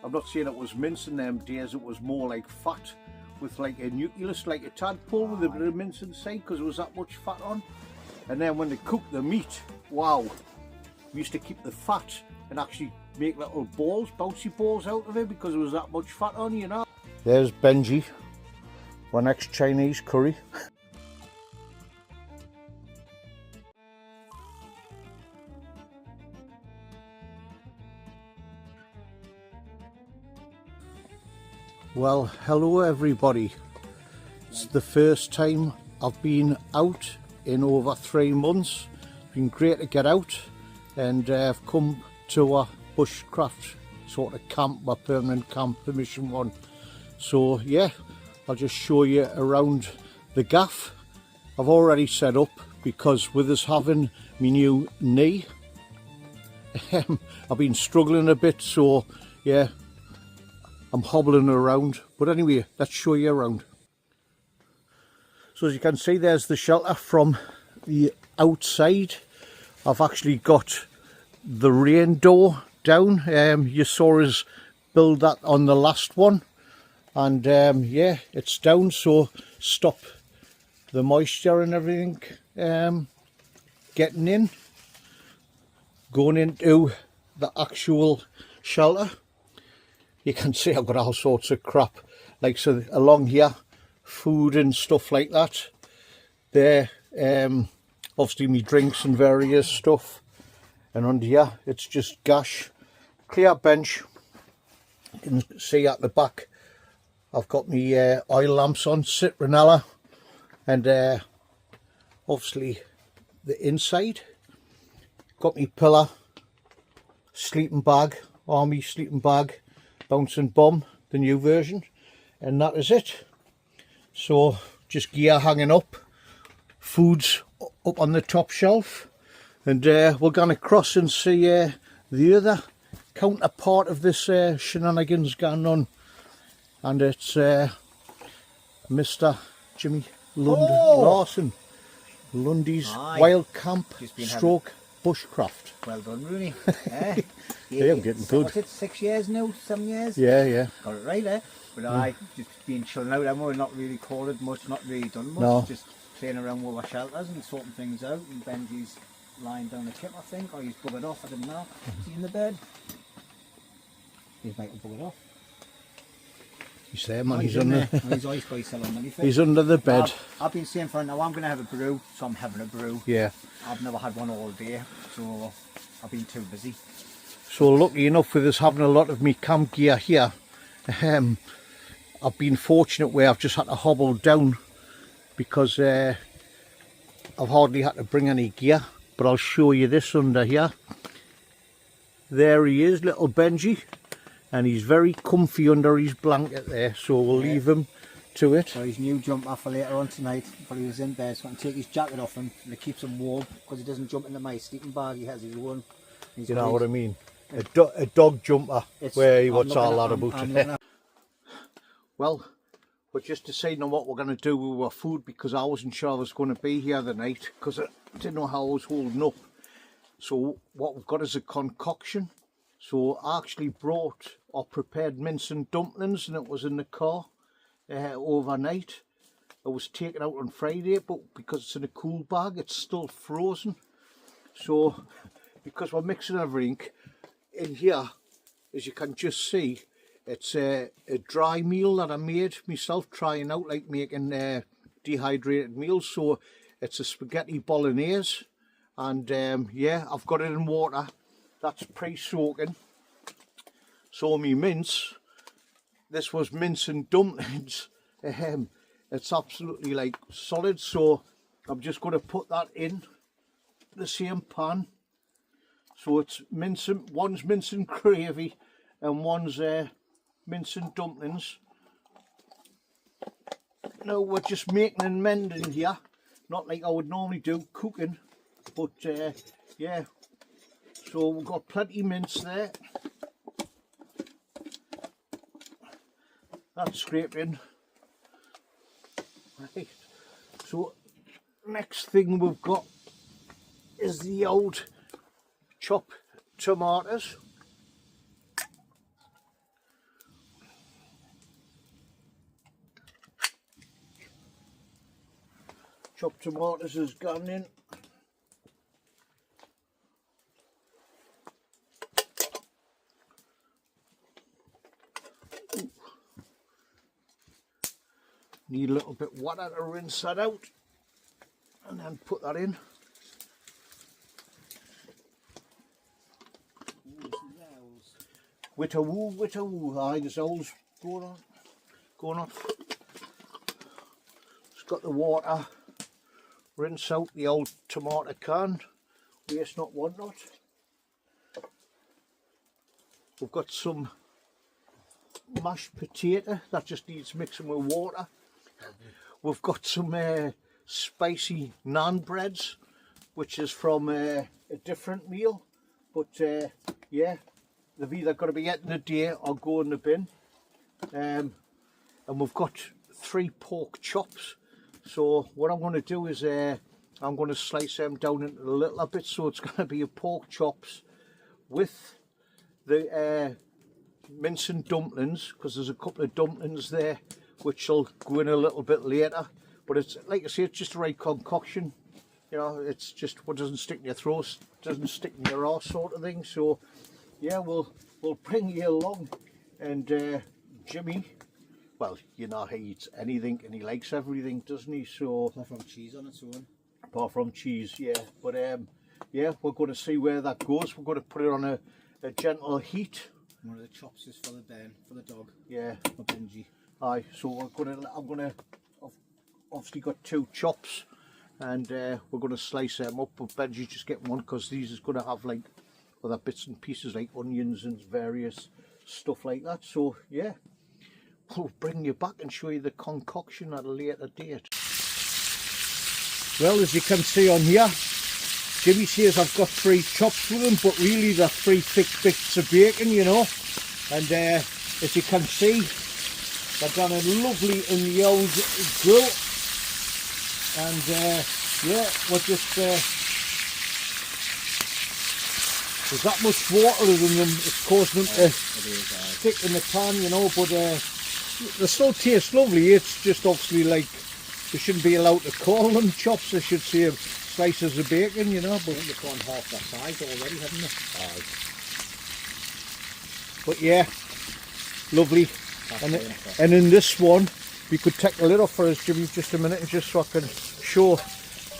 I'm not saying it was mince in them days, it was more like fat with like a nucleus, like a tadpole with a bit of mince inside, because there was that much fat on. And then when they cook the meat, wow, we used to keep the fat and actually make little balls, bouncy balls out of it, because there was that much fat on, you know. There's Benji, our next Chinese curry. Well, hello everybody. It's the first time I've been out in over 3 months. It's been great to get out, and I've come to a bushcraft sort of camp, a permanent camp, permission one. So yeah, I'll just show you around the gaff. I've already set up, because with us having my new knee, I've been struggling a bit, so yeah, I'm hobbling around. But anyway, let's show you around. So as you can see, there's the shelter from the outside. I've actually got the rain door down. You saw us build that on the last one, and yeah, it's down, so stop the moisture and everything getting in, going into the actual shelter. You can see I've got all sorts of crap, like so along here, food and stuff like that. There, obviously me drinks and various stuff. And under here, it's just gash, clear bench. You can see at the back, I've got my oil lamps on, citronella, and obviously the inside. Got me pillar, sleeping bag, army sleeping bag, bouncing bomb, the new version, and that is it. So just gear hanging up, food's up on the top shelf, and we're going to cross and see the other counterpart of this shenanigans going on, and it's Mr. Jimmy Larson, Lundy's Wild Camp stroke bushcraft. Well done, Rooney. Yeah, I'm getting good. What's it, 6 years now, 7 years? Yeah. Got it right, eh? But I just been chilling out, and we're not really called much, not really done much. No. Just playing around with our shelters and sorting things out. And Benji's lying down the tip, I think, or he's buggered off, I don't know. Is he in the bed? He's making buggered off. He's there, man. He's under. He's always got his cell on anything. He's under the bed. I've been saying for now, I'm going to have a brew, so I'm having a brew. Yeah. I've never had one all day, so I've been too busy. So lucky enough with us having a lot of me camp gear here, I've been fortunate where I've just had to hobble down, because I've hardly had to bring any gear. But I'll show you this under here. There he is, little Benji, and he's very comfy under his blanket there, so we'll leave him to it. So his new jumper for later on tonight, before he was in bed, so I can take his jacket off him, and it keeps him warm, because he doesn't jump into my sleeping bag. He has his own. You know what I mean? A dog jumper, where he wants all that about it. Well, we're just deciding on what we're going to do with our food, because I wasn't sure I was going to be here the night, because I didn't know how I was holding up. So what we've got is a concoction. So I actually brought or prepared mince and dumplings, and it was in the car overnight. It was taken out on Friday, but because it's in a cool bag, it's still frozen. So because we're mixing everything in here, as you can just see, it's a dry meal that I made myself, trying out like making dehydrated meals. So it's a spaghetti bolognese, and yeah, I've got it in water. That's pre-soaking. So me mince, this was mince and dumplings. It's absolutely like solid, so I'm just going to put that in the same pan. So it's mince and, one's mince and gravy, and one's mince and dumplings. Now we're just making and mending here, not like I would normally do cooking, but yeah. So we've got plenty mince there. That's scraping. Right. So next thing we've got is the old chopped tomatoes. chopped tomatoes has gone in. Ooh. Need a little bit of water to rinse that out and then put that in. Witter-woo, aye, there's owls going off. It's got the water, rinse out the old tomato can, waste not, want not. We've got some mashed potato that just needs mixing with water. We've got some spicy naan breads, which is from a different meal, but yeah, they've either got to be eaten a day or go in the bin. And we've got 3 pork chops. So what I'm going to do is I'm going to slice them down into a little bit. So it's going to be a pork chops with the mincing dumplings, because there's a couple of dumplings there which will go in a little bit later. But it's, like I say, it's just the right concoction. You know, it's just what doesn't stick in your throat, doesn't stick in your arse sort of thing. So yeah, we'll bring you along. And Jimmy, well, you know, he eats anything and he likes everything, doesn't he? So apart from cheese on its own. Apart from cheese, yeah. But yeah, we're going to see where that goes. We're going to put it on a gentle heat. One of the chops is for the Ben, for the dog. Yeah. For Benji. Aye. So I've obviously got 2 chops, and we're going to slice them up. But Benji's just getting one because these is going to have like other bits and pieces like onions and various stuff like that. So yeah, we'll bring you back and show you the concoction at a later date. Well, as you can see on here, Jimmy says I've got 3 chops with them, but really they're 3 thick bits of bacon, you know. And as you can see, they're done in lovely in the old grill. And yeah, we're just there's that much water in them, it's causing them to stick in the pan, you know. But they still taste lovely. It's just obviously like, we shouldn't be allowed to call them chops, they should say slices of bacon, you know. But they've gone half that size already, haven't they? Aye. But yeah, lovely. And in this one, we could take the lid off for us, Jimmy, just a minute, just so I can show.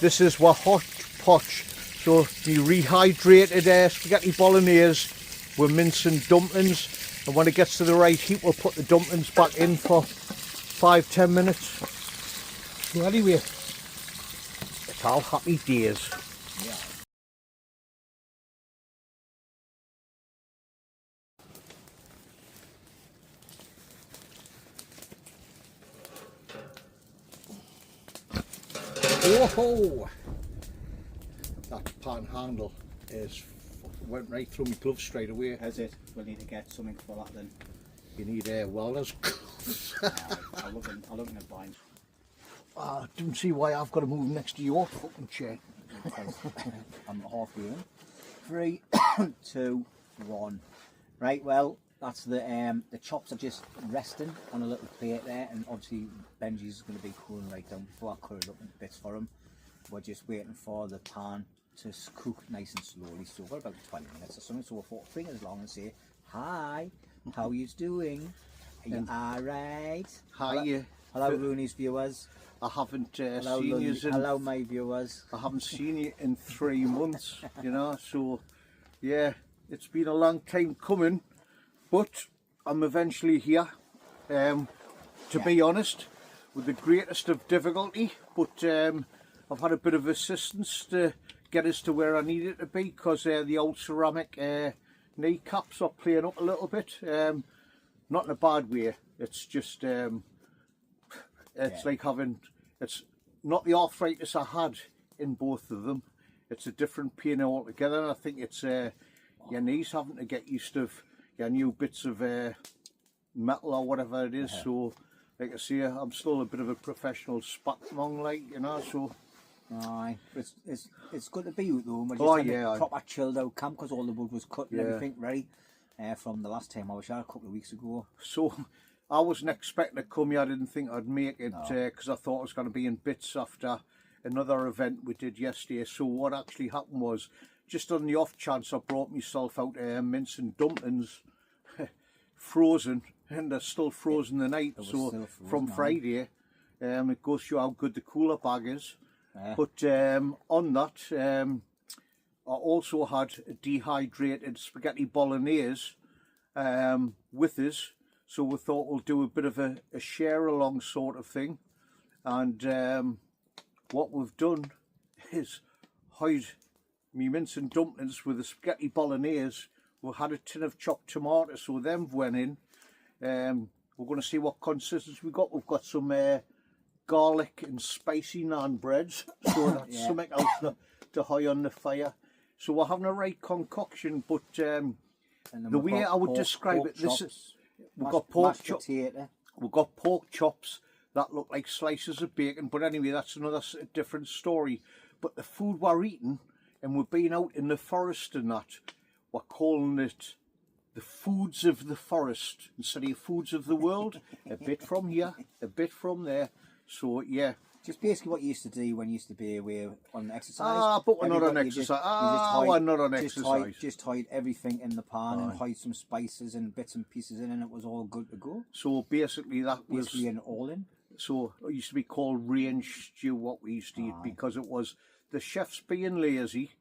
This is our hot pot. So the rehydrated spaghetti bolognese with mince and dumplings. And when it gets to the right heat, we'll put the dumplings back in for 5-10 minutes. So anyway, it's all happy days. Yeah. Whoa! That pan handle went right through my gloves straight away. Has it? We'll need to get something for that then. You need wellness gloves. I'll look in the blind. I don't see why I've got to move next to your fucking chair. I'm halfway in. 3, 2, 1. Right, well, that's the chops are just resting on a little plate there, and obviously Benji's going to be cooling right down before I cut it up into bits for him. We're just waiting for the pan to cook nice and slowly, so for about 20 minutes or something. So we'll bring it along and say, hi, how are you doing? Are you alright? Hi. Hello, Rooney's viewers. I haven't hello, seen you. Hello, my viewers. I haven't seen you in 3 months, you know. So, yeah, it's been a long time coming, but I'm eventually here. To be honest, with the greatest of difficulty, but I've had a bit of assistance to get us to where I needed to be, because the old ceramic kneecaps are playing up a little bit. Not in a bad way. It's just it's like having, it's not the arthritis I had in both of them. It's a different pain altogether, and I think it's your knees having to get used to your new bits of metal or whatever it is. So, like I say, I'm still a bit of a professional spat among, like, you know. So. Aye, it's good to be with them. We're just yeah, a proper chilled out camp, because all the wood was cut and everything ready from the last time I was here a couple of weeks ago. So I wasn't expecting to come here. I didn't think I'd make it because I thought it was going to be in bits after another event we did yesterday. So what actually happened was, just on the off chance, I brought myself out mince and dumplings, frozen, and they're still frozen the night. So from Friday, it goes to show how good the cooler bag is. Yeah. But on that, I also had a dehydrated spaghetti bolognese with us. So we thought we'll do a bit of a share along sort of thing. And what we've done is hide me mince and dumplings with the spaghetti bolognese. We had a tin of chopped tomatoes, so them went in. We're going to see what consistency we got. We've got some garlic and spicy naan breads, so that's something else to hide on the fire. So we're having a right concoction, but the way I would describe it, this is we've got pork chops. We've got pork chops that look like slices of bacon, but anyway, that's another different story. But the food we're eating, and we're being out in the forest and that, we're calling it the foods of the forest instead of foods of the world. A bit from here, a bit from there. So yeah, just basically what you used to do when you used to be away on exercise. But we're not on exercise. We're not on exercise. Just hide everything in the pan and hide some spices and bits and pieces in, and it was all good to go. So basically, that was basically an all-in. So it used to be called range stew, what we used to eat, because it was the chefs being lazy.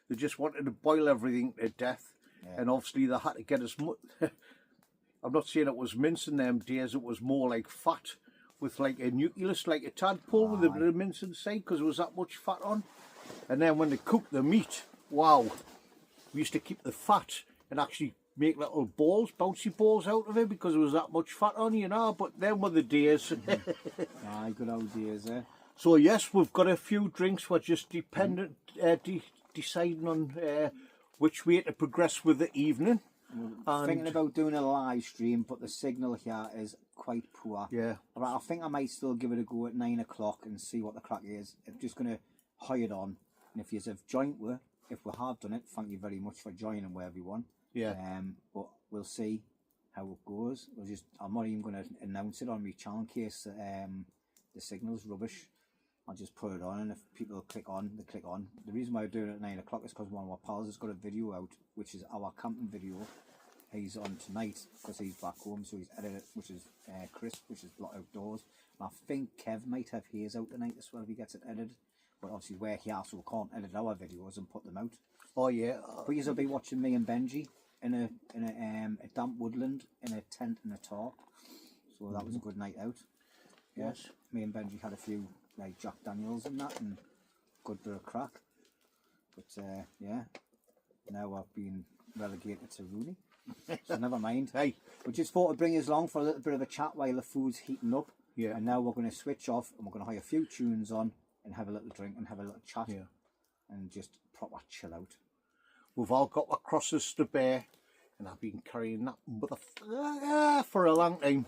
They just wanted to boil everything to death, and obviously they had to get as much. I'm not saying it was mince in them days; it was more like fat, with like a nucleus, like a tadpole with a bit of mince inside, because there was that much fat on. And then when they cooked the meat, wow, we used to keep the fat and actually make little balls, bouncy balls out of it, because there was that much fat on, you know. But them were the days. Good old days, eh? So yes, we've got a few drinks. We're just deciding on which way to progress with the evening. Thinking about doing a live stream, but the signal here is quite poor. Yeah. But I think I might still give it a go at 9 o'clock and see what the crack is. I'm just going to hide on. And if you have joined with, if we have done it, thank you very much for joining with everyone. Yeah. But we'll see how it goes. I'm not even going to announce it on my channel in case the signal's rubbish. I'll just put it on, and if people click on, they click on. The reason why I do it at 9 o'clock is because one of our pals has got a video out, which is our camping video. He's on tonight because he's back home, so he's edited it, which is Chris, which is Lot Outdoors. And I think Kev might have his out tonight as well if he gets it edited. But obviously we're here, so we can't edit our videos and put them out. Oh yeah. But you'll be watching me and Benji in a damp woodland in a tent and a tarp. So that was a good night out. Yes. Me and Benji had a few like Jack Daniels and that, and good bit of crack. But yeah, now I've been relegated to Rooney, so never mind. Hey, we just thought to bring us along for a little bit of a chat while the food's heating up. Yeah. And now we're going to switch off and we're going to have a few tunes on and have a little drink and have a little chat. Yeah. And just proper chill out. We've all got our crosses to bear, and I've been carrying that for a long time.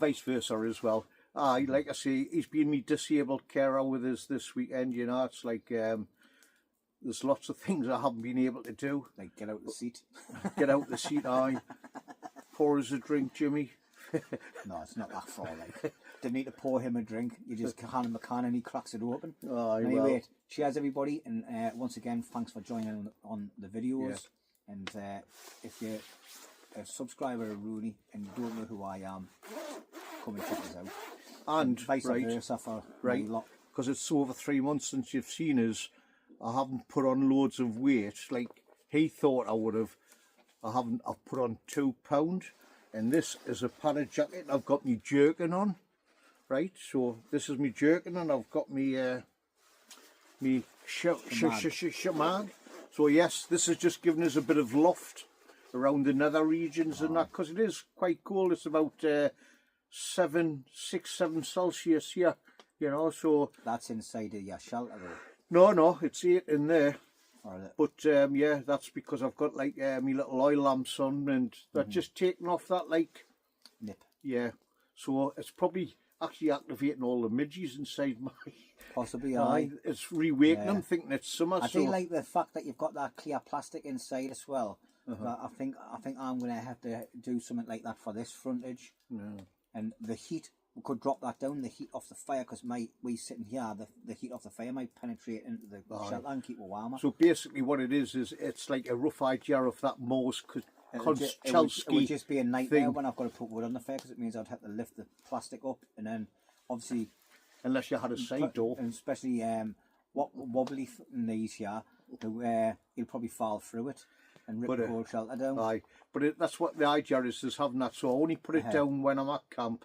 Vice versa as well. Like I say, he's been me disabled carer with us this weekend, you know. It's like there's lots of things I haven't been able to do. Like get out the seat. Get out the seat, pour us a drink, Jimmy. No, it's not that far, like. Didn't need to pour him a drink. You just hand him a can and he cracks it open. Anyway, cheers everybody, and once again, thanks for joining on the videos. Yeah. And if you're a subscriber of Rooney and you don't know who I am, come and check us out. And vice versa for right, because it's over 3 months since you've seen us. I haven't put on loads of weight like he thought I would have. I've put on 2 pound, and this is a padded jacket. I've got me jerkin on, right? So this is me jerkin, and I've got me shemag. So yes, this is just giving us a bit of loft around the nether regions and that, because it is quite cold. It's about 6-7 Celsius here, you know. So that's inside of your shelter though. No, it's 8 in there. But yeah, that's because I've got like me little oil lamps on, and they're just taking off that like nip. Yeah, so it's probably actually activating all the midges inside my. Possibly, it's rewaking them, thinking it's summer. I do like the fact that you've got that clear plastic inside as well. I think I'm gonna have to do something like that for this frontage. And the heat we could drop that down, the heat off the fire, because we sitting here, the heat off the fire might penetrate into the shelter and keep it warmer. So basically what it is it's like a rough idea of that Morse It would just be a nightmare when I've got to put wood on the fire, because it means I'd have to lift the plastic up, and then obviously, unless you had a side door, and especially wobbly knees here, you'll probably fall through it and rip the whole shelter down. Aye, but that's what the idea is having that. So I only put it down when I'm at camp,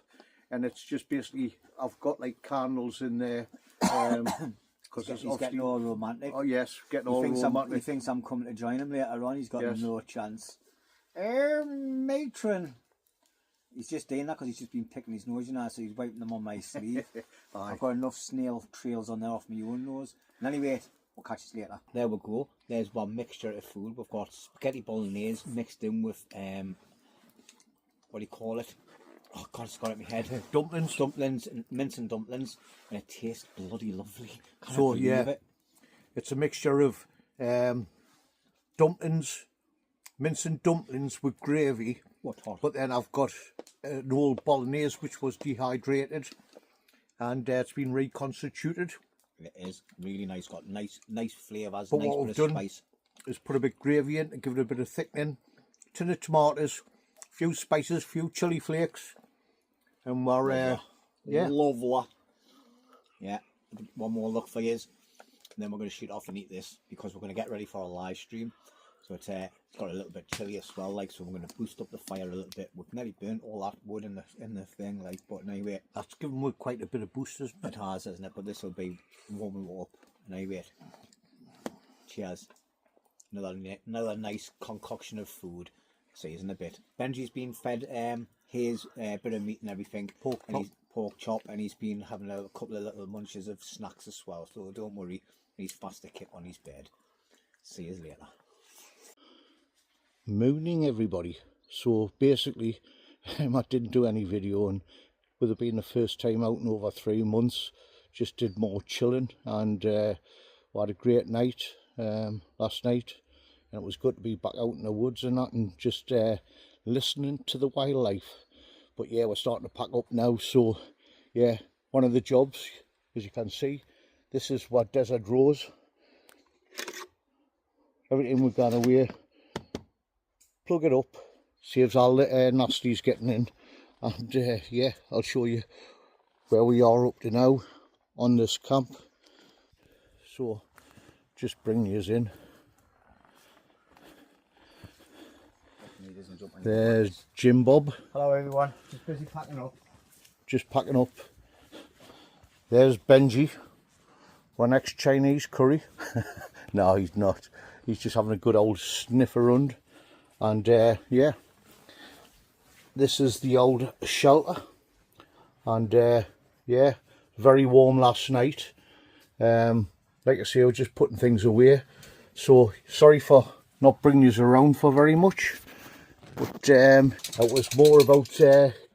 and it's just basically I've got like candles in there. Because he's getting all romantic. Oh yes, getting all romantic. He thinks I'm coming to join him later on. He's got no chance. Matron. He's just doing that because he's just been picking his nose, you know, so he's wiping them on my sleeve. I've got enough snail trails on there off my own nose. And anyway, we'll catch you later. There we go. There's one mixture of food. We've got spaghetti bolognese mixed in with, what do you call it? Oh God, it's got it in my head. Dumplings, and mince and dumplings. And it tastes bloody lovely. So yeah, it's a mixture of dumplings, mince and dumplings with gravy. But then I've got an old bolognese which was dehydrated, and it's been reconstituted. It is really nice. Got nice flavours. But nice what I've done is put a bit of gravy in to give it a bit of thickening. Tin of tomatoes, a few spices, a few chilli flakes, and we're lovely. Yeah, one more look for you, and then we're going to shoot off and eat this because we're going to get ready for a live stream. So it's got a little bit chilly as well, like, so we're going to boost up the fire a little bit. We've nearly burnt all that wood in the thing, like, but anyway, that's given wood quite a bit of boost, isn't it? It has, isn't it? But this will be warming it up. And anyway, cheers. Another nice concoction of food. See you in a bit. Benji's been fed his bit of meat and everything, pork chop, and he's been having a couple of little munches of snacks as well. So don't worry, he's fast asleep on his bed. See you later. Morning everybody. So basically I didn't do any video, and with it being the first time out in over 3 months, just did more chilling, and we had a great night last night, and it was good to be back out in the woods and that, and just listening to the wildlife. But yeah, we're starting to pack up now. So yeah, one of the jobs, as you can see, this is what Desert Rose, everything we've gone away, plug it up, saves all the nasties getting in, and yeah, I'll show you where we are up to now on this camp. So just bring yous in. There's Jim Bob. Hello everyone, just busy packing up. Just packing up. There's Benji, our next Chinese curry. No, he's not. He's just having a good old sniff around. And yeah, this is the old shelter, and yeah, very warm last night. Like I say, I was just putting things away, so sorry for not bringing you around for very much, but it was more about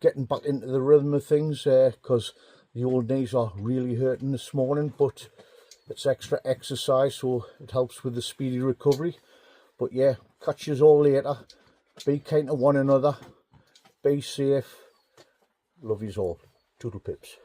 getting back into the rhythm of things, because the old knees are really hurting this morning, but it's extra exercise, so it helps with the speedy recovery. But yeah, catch you all later. Be kind to one another. Be safe. Love yous all. Toodle pips.